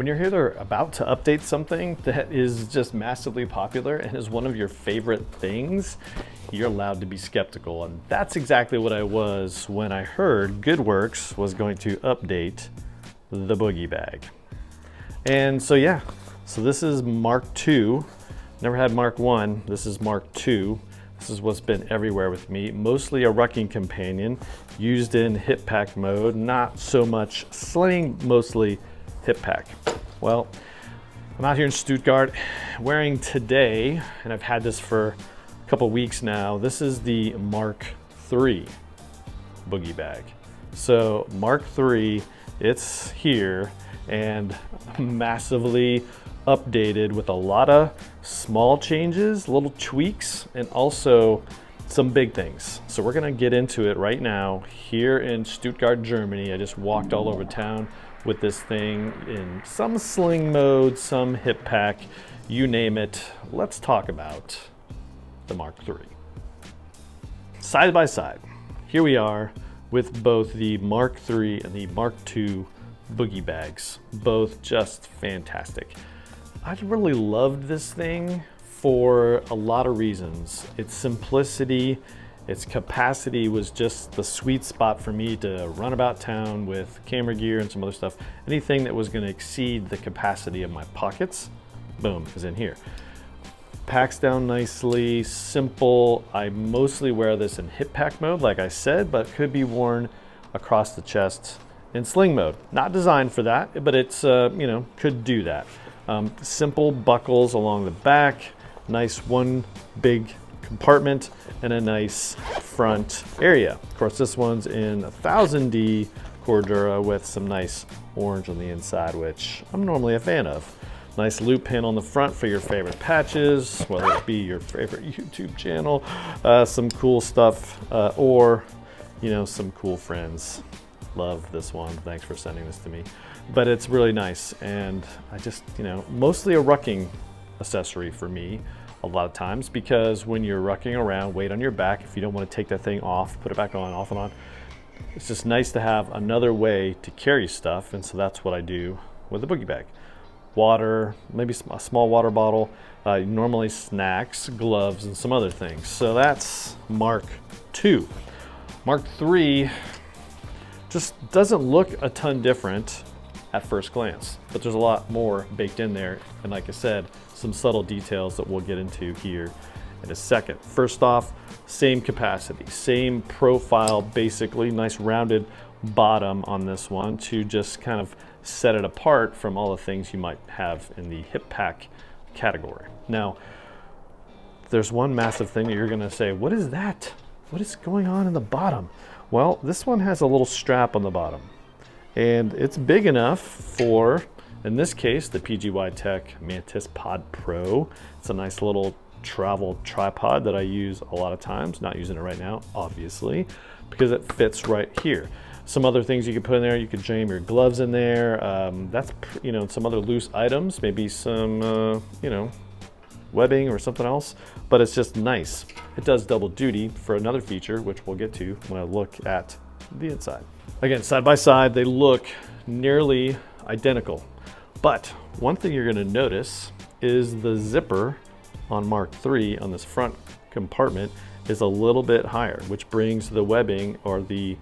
When you're here, they're about to update something that is just massively popular and is one of your favorite things, you're allowed to be skeptical. And that's exactly what I was when I heard GOODWERKS was going to update the Boogie Bag. And so yeah, so this is Mark II. Never had Mark I, this is Mark II. This is what's been everywhere with me. Mostly a rucking companion, used in hip pack mode, not so much sling, mostly hip pack. Well, I'm out here in Stuttgart wearing today, and I've had this for a couple weeks now. This is the Mark III Boogie Bag. So Mark III, it's here and massively updated with a lot of small changes, little tweaks, and also some big things. So we're gonna get into it right now here in Stuttgart, Germany. I just walked all over town with this thing in some sling mode, some hip pack, you name it. Let's talk about the Mark III. Side by side, here we are with both the Mark III and the Mark II Boogie Bags, both just fantastic. I really loved this thing for a lot of reasons. Its simplicity, its capacity was just the sweet spot for me to run about town with camera gear and some other stuff. Anything that was gonna exceed the capacity of my pockets, boom, is in here. Packs down nicely, simple. I mostly wear this in hip pack mode, like I said, but could be worn across the chest in sling mode. Not designed for that, but it's, could do that. Simple buckles along the back, nice one big compartment, and a nice front area. Of course, this one's in 1000D Cordura with some nice orange on the inside, which I'm normally a fan of. Nice loop pin on the front for your favorite patches, whether it be your favorite YouTube channel, some cool stuff, or some cool friends. Love this one. Thanks for sending this to me. But it's really nice, and I just, mostly a rucking accessory for me a lot of times, because when you're rucking around, weight on your back, if you don't want to take that thing off, put it back on, off and on, it's just nice to have another way to carry stuff, and so that's what I do with the Boogie Bag. Water, maybe a small water bottle, normally snacks, gloves, and some other things. So that's Mark II. Mark III just doesn't look a ton different at first glance, but there's a lot more baked in there, and like I said, some subtle details that we'll get into here in a second. First off, same capacity, same profile, basically nice rounded bottom on this one to just kind of set it apart from all the things you might have in the hip pack category. Now, there's one massive thing that you're gonna say, what is that? What is going on in the bottom? Well, this one has a little strap on the bottom, and it's big enough for, in this case, the PGY Tech Mantis Pod Pro. It's a nice little travel tripod that I use a lot of times. Not using it right now, obviously, because it fits right here. Some other things you could put in there, you could jam your gloves in there. That's, some other loose items, maybe some, webbing or something else, but it's just nice. It does double duty for another feature, which we'll get to when I look at the inside. Again, side by side, they look nearly identical. But one thing you're gonna notice is the zipper on Mark III on this front compartment is a little bit higher, which brings the webbing or the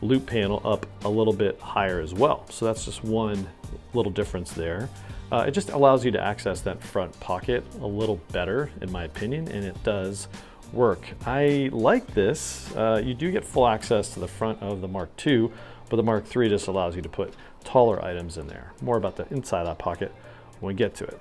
loop panel up a little bit higher as well. So that's just one little difference there. It just allows you to access that front pocket a little better, in my opinion, and it does work. I like this. You do get full access to the front of the Mark II, but the Mark III just allows you to put taller items in there. More about the inside of that pocket when we get to it.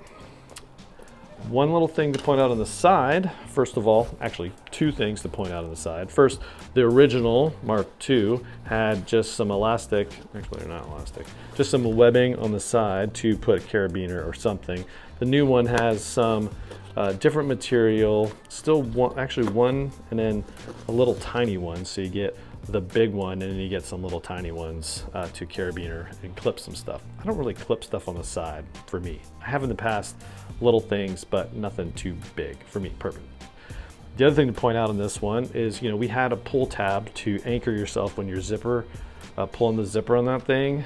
One little thing to point out on the side, first of all, actually two things to point out on the side. First, the original Mark II had just some elastic, actually they're not elastic, just some webbing on the side to put a carabiner or something. The new one has some different material, still actually one and then a little tiny one, so you get the big one and then you get some little tiny ones to carabiner and clip some stuff. I don't really clip stuff on the side for me. I have in the past little things, but nothing too big for me, perfect. The other thing to point out on this one is, we had a pull tab to anchor yourself when you're pulling the zipper on that thing.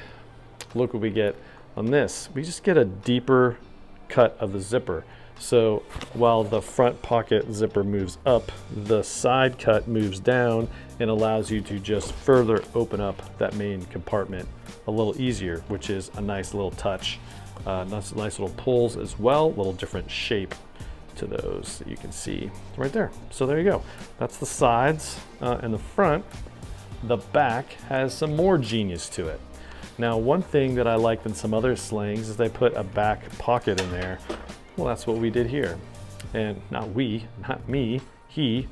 Look what we get On this, we just get a deeper cut of the zipper. So while the front pocket zipper moves up, the side cut moves down and allows you to just further open up that main compartment a little easier, which is a nice little touch. Nice little pulls as well, a little different shape to those that you can see right there. So there you go. That's the sides and the front. The back has some more genius to it. Now, one thing that I like than some other slings is they put a back pocket in there. Well, that's what we did here. And not we, not me, he,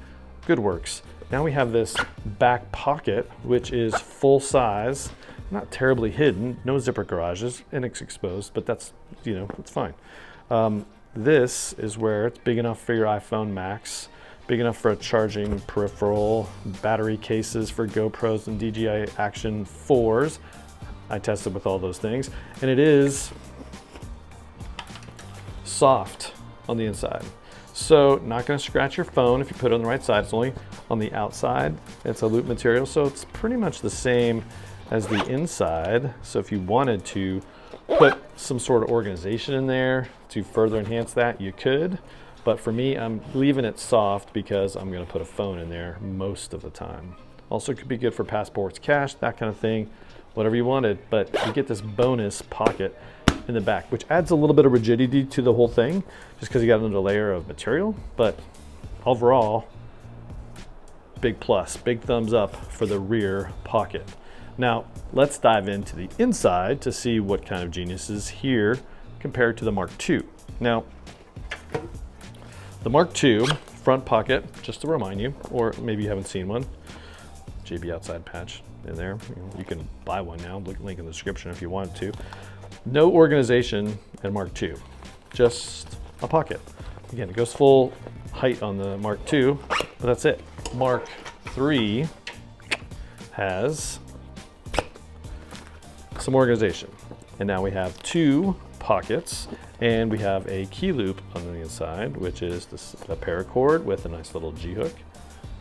GOODWERKS. Now we have this back pocket, which is full size, not terribly hidden, no zipper garages, and it's exposed, but that's, you know, it's fine. This is where it's big enough for your iPhone Max, big enough for a charging peripheral, battery cases for GoPros and DJI Action 4s. I tested with all those things, and it is soft on the inside. So not gonna scratch your phone if you put it on the right side. It's only on the outside. It's a loop material, so it's pretty much the same as the inside. So if you wanted to put some sort of organization in there to further enhance that, you could. But for me, I'm leaving it soft because I'm gonna put a phone in there most of the time. Also could be good for passports, cash, that kind of thing, whatever you wanted. But you get this bonus pocket in the back, which adds a little bit of rigidity to the whole thing, just because you got another layer of material. But overall, big plus, big thumbs up for the rear pocket. Now, let's dive into the inside to see what kind of genius is here compared to the Mark II. Now, the Mark II front pocket, just to remind you, or maybe you haven't seen one, JB outside patch in there. You can buy one now, link in the description if you wanted to. No organization in Mark II, just a pocket. Again, it goes full height on the Mark II, but that's it. Mark III has some organization. And now we have two pockets, and we have a key loop on the inside, which is a paracord with a nice little G-hook.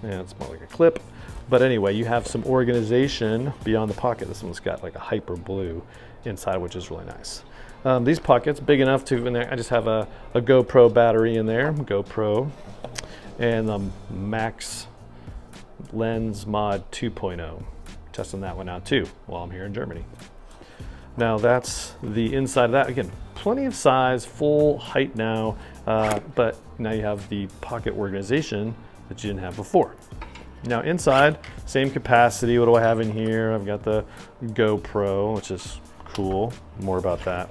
And it's more like a clip. But anyway, you have some organization beyond the pocket. This one's got like a hyper blue inside, which is really nice. These pockets, big enough to in there. I just have a GoPro battery in there, GoPro, and the Max Lens Mod 2.0. Testing that one out too while I'm here in Germany. Now that's the inside of that. Again, plenty of size, full height now, but now you have the pocket organization that you didn't have before. Now inside, same capacity. What do I have in here? I've got the GoPro, which is cool. More about that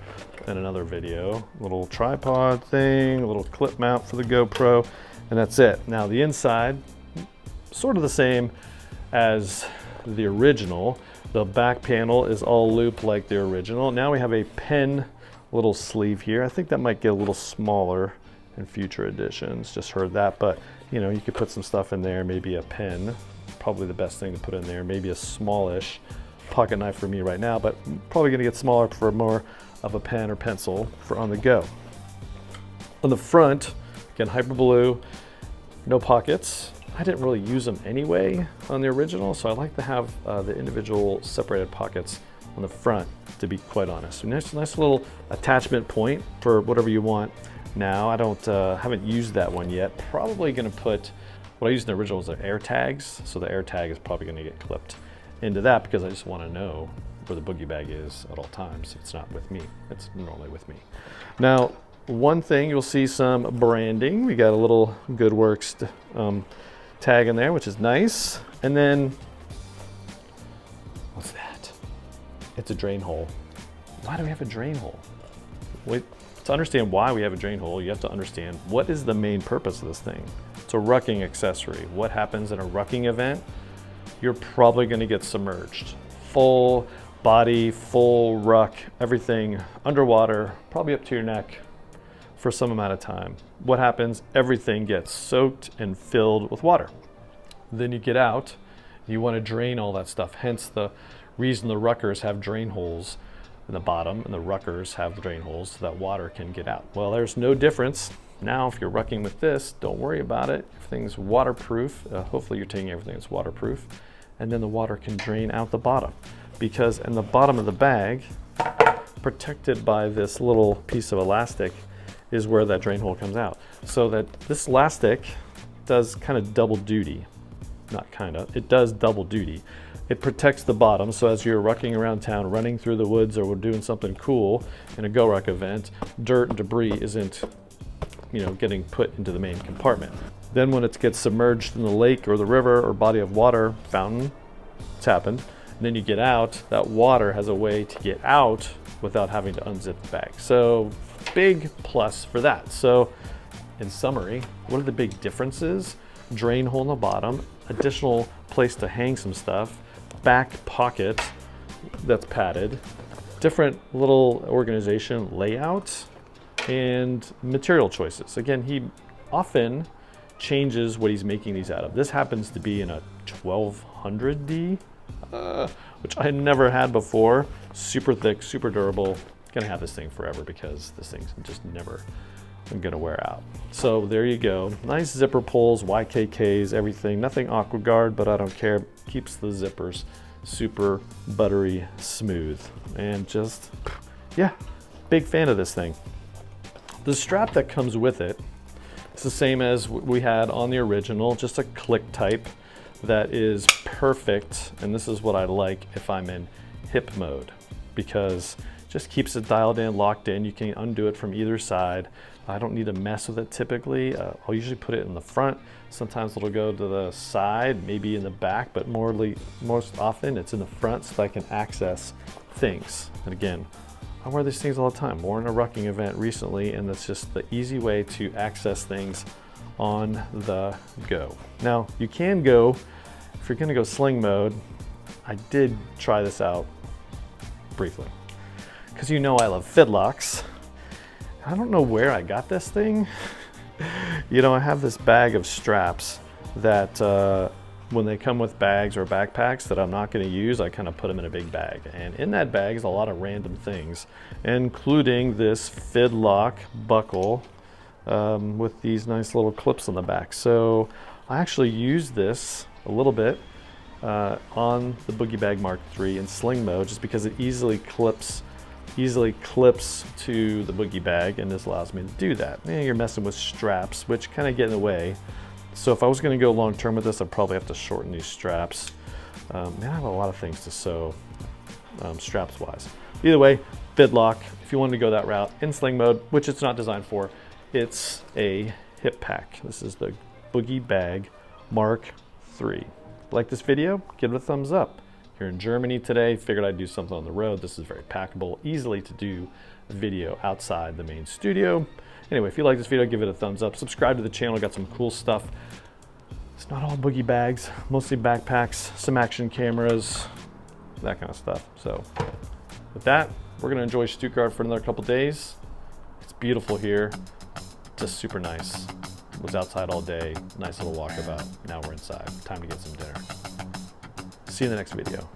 in another video. Little tripod thing, a little clip mount for the GoPro, and that's it. Now the inside, sort of the same as the original. The back panel is all loop like the original. Now we have a pen little sleeve here. I think that might get a little smaller in future editions. Just heard that, but you know, you could put some stuff in there, maybe a pen, probably the best thing to put in there, maybe a smallish pocket knife for me right now, but probably gonna get smaller for more of a pen or pencil for on the go. On the front, again, hyper blue, no pockets. I didn't really use them anyway on the original, so I like to have the individual separated pockets on the front, to be quite honest. So nice little attachment point for whatever you want. Now, I haven't used that one yet. Probably gonna put, what I used in the original was the air tags, so the air tag is probably gonna get clipped into that because I just wanna know where the boogie bag is at all times. It's not with me, it's normally with me. Now, one thing, you'll see some branding. We got a little GOODWERKS tag in there, which is nice. And then, what's that? It's a drain hole. Why do we have a drain hole? Wait, to understand why we have a drain hole, you have to understand what is the main purpose of this thing. It's a rucking accessory. What happens in a rucking event? You're probably gonna get submerged. Full body, full ruck, everything underwater, probably up to your neck for some amount of time. What happens? Everything gets soaked and filled with water. Then you get out, you want to drain all that stuff. Hence the reason the ruckers have drain holes in the bottom and the ruckers have drain holes so that water can get out. Well, there's no difference. Now, if you're rucking with this, don't worry about it. Everything's waterproof. Hopefully you're taking everything that's waterproof. And then the water can drain out the bottom. Because in the bottom of the bag, protected by this little piece of elastic is where that drain hole comes out. So that this elastic does kind of double duty. Not kind of, it does double duty. It protects the bottom, so as you're rucking around town, running through the woods, or we're doing something cool in a GOODWERKS event, dirt and debris isn't, getting put into the main compartment. Then when it gets submerged in the lake or the river or body of water, fountain, it's happened, and then you get out, that water has a way to get out without having to unzip the bag. So big plus for that. So in summary, what are the big differences? Drain hole in the bottom, additional place to hang some stuff, back pocket that's padded, different little organization layout, and material choices. Again, he often changes what he's making these out of. This happens to be in a 1200D, which I never had before. Super thick, super durable. Gonna have this thing forever because this thing's just never gonna wear out. So there you go. Nice zipper pulls, YKKs, everything. Nothing aqua guard, but I don't care. Keeps the zippers super buttery smooth. And just, yeah, big fan of this thing. The strap that comes with it is the same as we had on the original, just a click type that is perfect. And this is what I like if I'm in hip mode, because it just keeps it dialed in, locked in. You can undo it from either side. I don't need to mess with it typically. I'll usually put it in the front. Sometimes it'll go to the side, maybe in the back, but most often it's in the front so I can access things. And again, I wear these things all the time. We're in a rucking event recently, and that's just the easy way to access things on the go. Now, you can go, if you're gonna go sling mode, I did try this out briefly, because I love fidlocks. I don't know where I got this thing. I have this bag of straps that when they come with bags or backpacks that I'm not going to use, I kind of put them in a big bag. And in that bag is a lot of random things, including this fidlock buckle with these nice little clips on the back. So I actually used this a little bit on the Boogie Bag MKIII in sling mode, just because it easily clips to the Boogie Bag, and this allows me to do that. You're messing with straps, which kind of get in the way. So if I was going to go long term with this, I'd probably have to shorten these straps. I have a lot of things to sew straps wise. Either way, fidlock, if you wanted to go that route in sling mode, which it's not designed for, it's a hip pack. This is the Boogie Bag MKIII. Like this video, give it a thumbs up. Here in Germany today, figured I'd do something on the road. This is very packable, easily to do a video outside the main studio. Anyway, if you like this video, give it a thumbs up. Subscribe to the channel, got some cool stuff. It's not all boogie bags, mostly backpacks, some action cameras, that kind of stuff. So with that, we're gonna enjoy Stuttgart for another couple days. It's beautiful here, just super nice. Was outside all day, nice little walkabout. Now we're inside, time to get some dinner. See you in the next video.